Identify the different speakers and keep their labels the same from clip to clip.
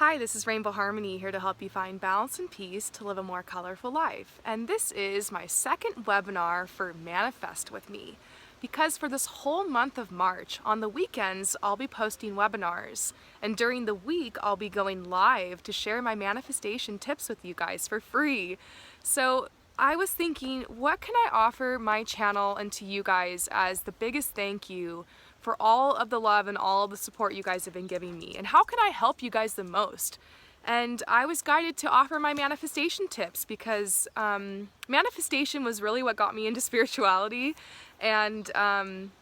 Speaker 1: Hi, this is Rainbow Harmony here to help you find balance and peace to live a more colorful life. And this is my second webinar for Manifest with Me. Because for this whole month of March, on the weekends, I'll be posting webinars. And during the week, I'll be going live to share my manifestation tips with you guys for free. So I was thinking, what can I offer my channel and to you guys as the biggest thank you for all of the love and all of the support you guys have been giving me? And how can I help you guys the most? And I was guided to offer my manifestation tips because manifestation was really what got me into spirituality, and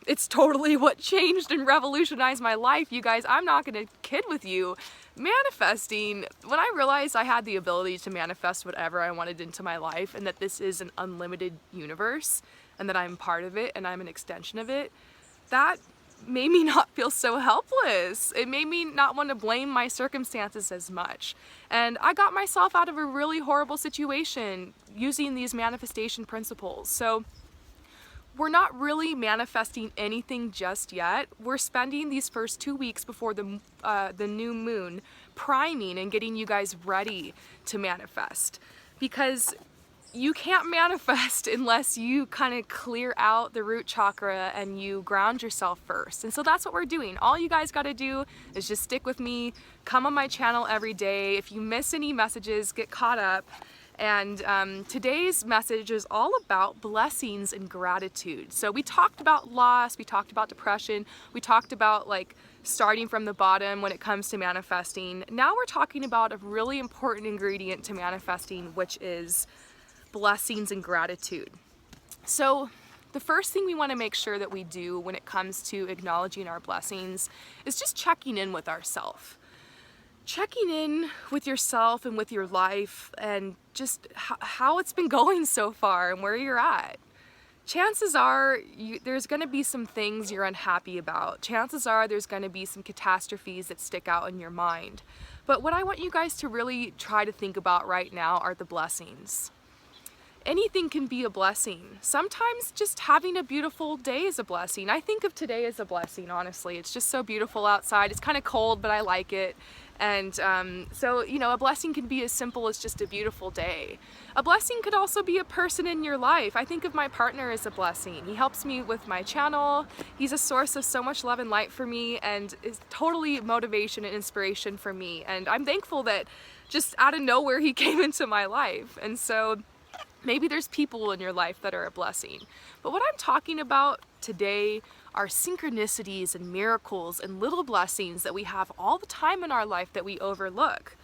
Speaker 1: it's totally what changed and revolutionized my life. You guys, I'm not gonna kid with you. Manifesting, when I realized I had the ability to manifest whatever I wanted into my life, and that this is an unlimited universe, and that I'm part of it and I'm an extension of it, that made me not feel so helpless. It made me not want to blame my circumstances as much. And I got myself out of a really horrible situation using these manifestation principles. So we're not really manifesting anything just yet. We're spending these first 2 weeks before the new moon priming and getting you guys ready to manifest. Because you can't manifest unless you kind of clear out the root chakra and you ground yourself first. And so that's what we're doing. All you guys got to do is just stick with me, come on my channel every day. If you miss any messages, get caught up. And today's message is all about blessings and gratitude. So we talked about loss, we talked about depression, we talked about like starting from the bottom when it comes to manifesting. Now we're talking about a really important ingredient to manifesting, which is blessings and gratitude. So the first thing we want to make sure that we do when it comes to acknowledging our blessings is just checking in with ourselves. Checking in with yourself and with your life and just how it's been going so far and where you're at. Chances are there's going to be some things you're unhappy about. Chances are there's going to be some catastrophes that stick out in your mind. But what I want you guys to really try to think about right now are the blessings. Anything can be a blessing. Sometimes just having a beautiful day is a blessing. I think of today as a blessing, honestly. It's just so beautiful outside. It's kind of cold, but I like it. And so, you know, a blessing can be as simple as just a beautiful day. A blessing could also be a person in your life. I think of my partner as a blessing. He helps me with my channel. He's a source of so much love and light for me and is totally motivation and inspiration for me. And I'm thankful that just out of nowhere he came into my life. And so maybe there's people in your life that are a blessing. But what I'm talking about today are synchronicities and miracles and little blessings that we have all the time in our life that we overlook.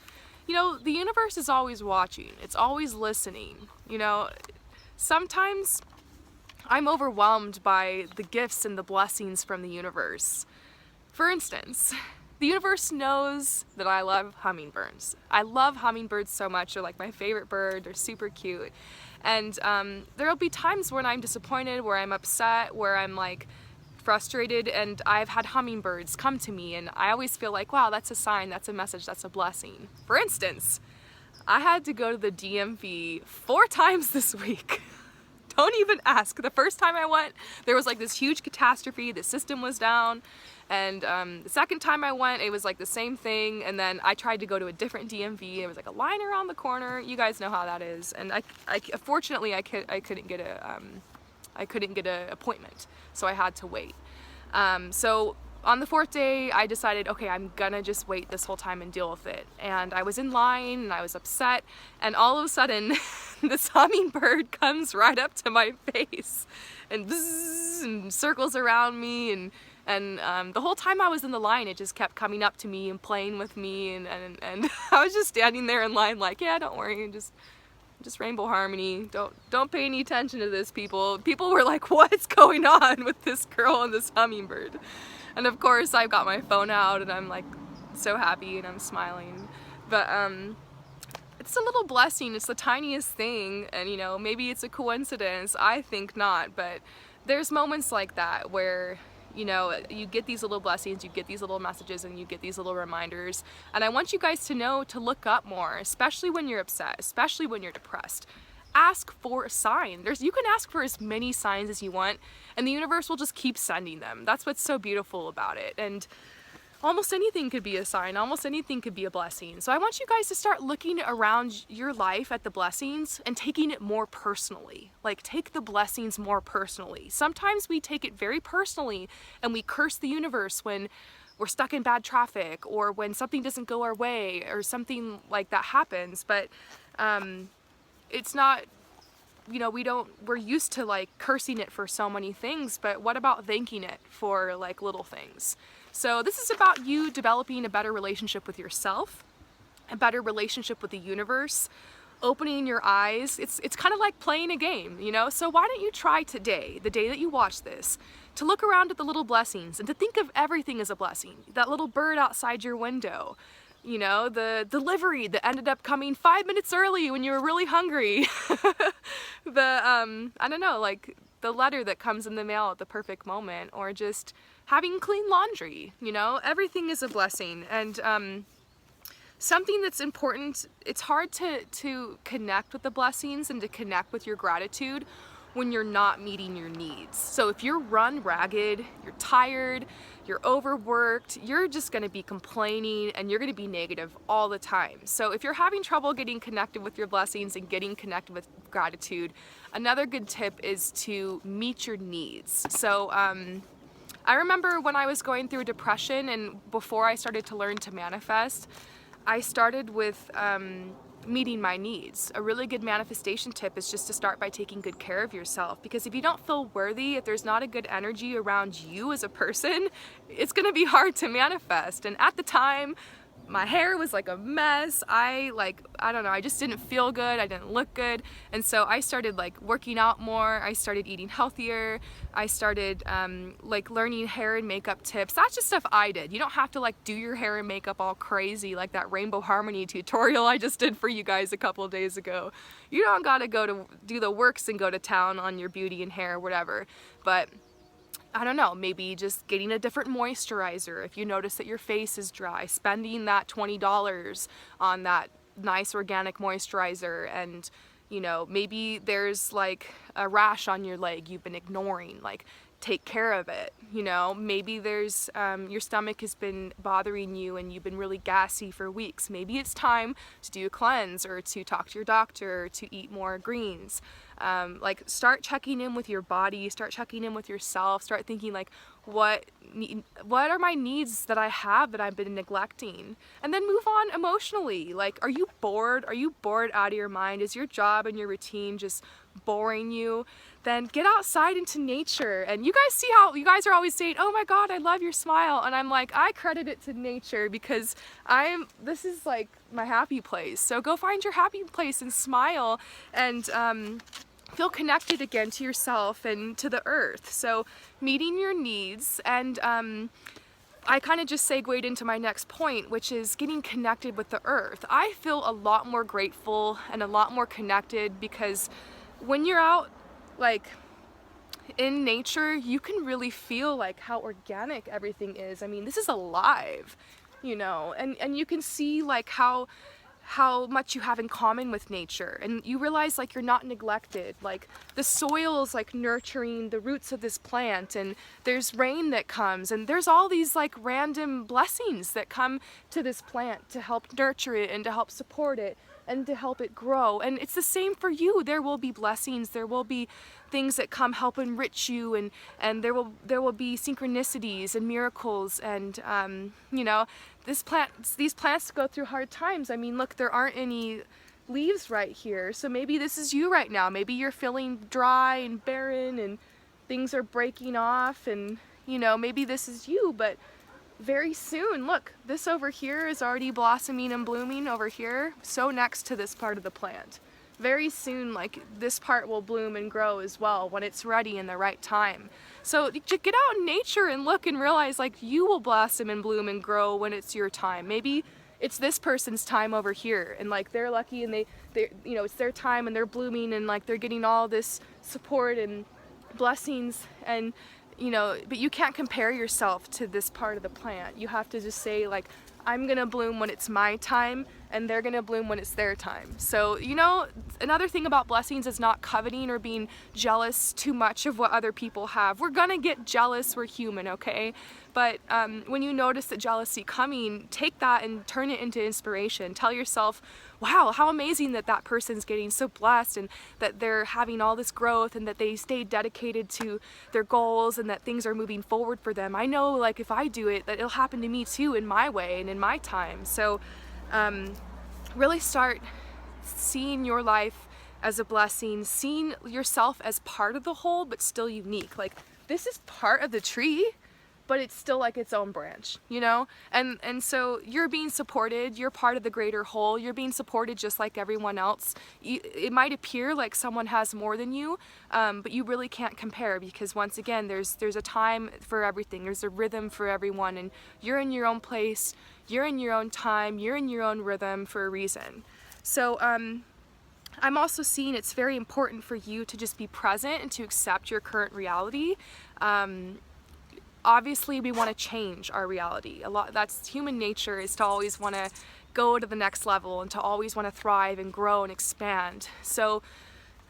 Speaker 1: You know, the universe is always watching. It's always listening. You know, sometimes I'm overwhelmed by the gifts and the blessings from the universe. For instance, the universe knows that I love hummingbirds. I love hummingbirds so much. They're like my favorite bird. They're super cute. And there'll be times when I'm disappointed, where I'm upset, where I'm like frustrated, and I've had hummingbirds come to me, and I always feel like, wow, that's a sign, that's a message, that's a blessing. For instance, I had to go to the DMV 4 times this week. Don't even ask. The first time I went, there was like this huge catastrophe, the system was down. And the second time I went, it was like the same thing. And then I tried to go to a different DMV. It was like a line around the corner. You guys know how that is. And fortunately, I couldn't get a appointment, so I had to wait. So on the 4th day, I decided, okay, I'm gonna just wait this whole time and deal with it. And I was in line and I was upset, and all of a sudden, this hummingbird comes right up to my face and bzzz, and circles around me, and the whole time I was in the line, it just kept coming up to me and playing with me, and I was just standing there in line like, yeah, don't worry, just Rainbow Harmony. Don't pay any attention to this, people. People were like, what's going on with this girl and this hummingbird? And of course, I've got my phone out and I'm like so happy and I'm smiling. But it's a little blessing. It's the tiniest thing, and you know, maybe it's a coincidence. I think not, but there's moments like that where, you know, you get these little blessings, you get these little messages, and you get these little reminders. And I want you guys to know to look up more, especially when you're upset, especially when you're depressed. Ask for a sign. You can ask for as many signs as you want, and the universe will just keep sending them. That's what's so beautiful about it. And almost anything could be a sign, almost anything could be a blessing. So I want you guys to start looking around your life at the blessings and taking it more personally. Like, take the blessings more personally. Sometimes we take it very personally and we curse the universe when we're stuck in bad traffic or when something doesn't go our way or something like that happens. But it's not, you know, we're used to like cursing it for so many things, but what about thanking it for like little things? So this is about you developing a better relationship with yourself, a better relationship with the universe, opening your eyes. It's kind of like playing a game, you know? So why don't you try today, the day that you watch this, to look around at the little blessings and to think of everything as a blessing. That little bird outside your window, you know, the delivery that ended up coming 5 minutes early when you were really hungry. I don't know, like the letter that comes in the mail at the perfect moment, or just having clean laundry, you know, everything is a blessing. And something that's important, it's hard to connect with the blessings and to connect with your gratitude when you're not meeting your needs. So if you're run ragged, you're tired, you're overworked, you're just gonna be complaining and you're gonna be negative all the time. So if you're having trouble getting connected with your blessings and getting connected with gratitude, another good tip is to meet your needs. So I remember when I was going through depression and before I started to learn to manifest, I started with meeting my needs. A really good manifestation tip is just to start by taking good care of yourself, because if you don't feel worthy, if there's not a good energy around you as a person, it's gonna be hard to manifest. And at the time, my hair was like a mess. I don't know, I just didn't feel good, I didn't look good. And so I started like working out more, I started eating healthier, I started like learning hair and makeup tips. That's just stuff I did. You don't have to like do your hair and makeup all crazy like that Rainbow Harmony tutorial I just did for you guys a couple of days ago. You don't gotta go to do the works and go to town on your beauty and hair, whatever. But I don't know, maybe just getting a different moisturizer if you notice that your face is dry, spending that $20 on that nice organic moisturizer. And you know, maybe there's like a rash on your leg you've been ignoring, like take care of it. You know, maybe there's your stomach has been bothering you and you've been really gassy for weeks. Maybe it's time to do a cleanse or to talk to your doctor or to eat more greens. Like start checking in with your body, start checking in with yourself, start thinking like what are my needs that I have that I've been neglecting, and then move on emotionally. Like, are you bored? Are you bored out of your mind? Is your job and your routine just boring you? Then get outside into nature. And you guys see how you guys are always saying, oh my God, I love your smile. And I'm like, I credit it to nature because this is like my happy place. So go find your happy place and smile and feel connected again to yourself and to the earth. So meeting your needs. And I kind of just segued into my next point, which is getting connected with the earth. I feel a lot more grateful and a lot more connected because when you're out like in nature, you can really feel like how organic everything is. I mean, this is alive, you know, and you can see like how much you have in common with nature, and you realize like you're not neglected. Like the soil is like nurturing the roots of this plant, and there's rain that comes, and there's all these like random blessings that come to this plant to help nurture it and to help support it and to help it grow. And it's the same for you. There will be blessings, there will be things that come help enrich you, and there will be synchronicities and miracles. And you know, these plants go through hard times. I mean, look, there aren't any leaves right here, so maybe this is you right now. Maybe you're feeling dry and barren and things are breaking off, and you know, maybe this is you. But very soon, look, this over here is already blossoming and blooming over here, so next to this part of the plant. Very soon, like, this part will bloom and grow as well when it's ready in the right time. So just get out in nature and look and realize like you will blossom and bloom and grow when it's your time. Maybe it's this person's time over here, and like they're lucky and they you know, it's their time and they're blooming and like they're getting all this support and blessings. And you know, but you can't compare yourself to this part of the plant. You have to just say like, I'm gonna bloom when it's my time and they're gonna bloom when it's their time. So, you know, Another thing about blessings is not coveting or being jealous too much of what other people have. We're gonna get jealous, we're human, okay? But when you notice the jealousy coming, take that and turn it into inspiration. Tell yourself, wow, how amazing that that person's getting so blessed and that they're having all this growth and that they stay dedicated to their goals and that things are moving forward for them. I know, like, if I do it, that it'll happen to me too in my way and in my time. So really start seeing your life as a blessing, seeing yourself as part of the whole but still unique. Like, this is part of the tree, but it's still like its own branch, you know? And so you're being supported, you're part of the greater whole, you're being supported just like everyone else. It might appear like someone has more than you, but you really can't compare, because once again, there's a time for everything, there's a rhythm for everyone, and you're in your own place, you're in your own time, you're in your own rhythm for a reason. So I'm also seeing it's very important for you to just be present and to accept your current reality. Obviously we want to change our reality. That's human nature, is to always want to go to the next level and to always want to thrive and grow and expand. So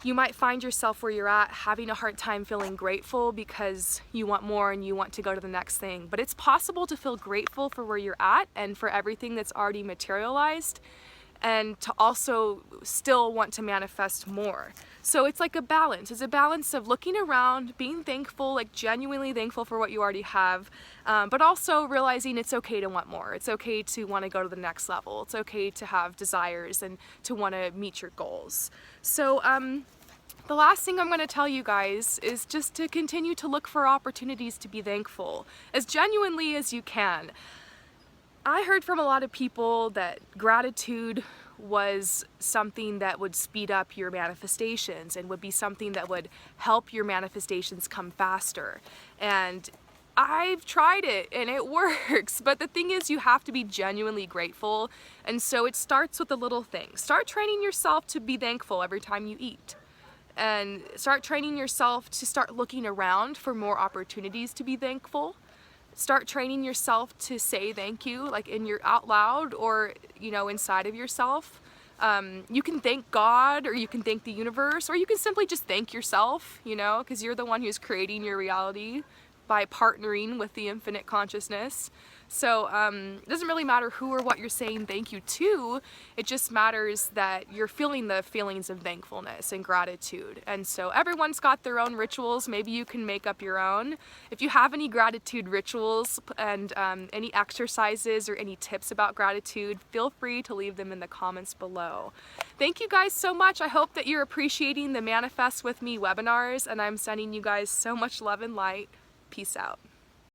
Speaker 1: you might find yourself where you're at having a hard time feeling grateful because you want more and you want to go to the next thing. But it's possible to feel grateful for where you're at and for everything that's already materialized, and to also still want to manifest more. So it's like a balance. It's a balance of looking around, being thankful, like genuinely thankful for what you already have, but also realizing it's okay to want more. It's okay to want to go to the next level. It's okay to have desires and to want to meet your goals. So the last thing I'm going to tell you guys is just to continue to look for opportunities to be thankful as genuinely as you can. I heard from a lot of people that gratitude was something that would speed up your manifestations and would be something that would help your manifestations come faster. And I've tried it and it works, but the thing is, you have to be genuinely grateful. And so it starts with the little things. Start training yourself to be thankful every time you eat. And start training yourself to start looking around for more opportunities to be thankful. Start training yourself to say thank you, like in your out loud or, you know, inside of yourself. You can thank God, or you can thank the universe, or you can simply just thank yourself, you know, because you're the one who's creating your reality by partnering with the infinite consciousness. So it doesn't really matter who or what you're saying thank you to, it just matters that you're feeling the feelings of thankfulness and gratitude. And so everyone's got their own rituals. Maybe you can make up your own. If you have any gratitude rituals and any exercises or any tips about gratitude, feel free to leave them in the comments below. Thank you guys so much. I hope that you're appreciating the Manifest With Me webinars, and I'm sending you guys so much love and light. Peace out.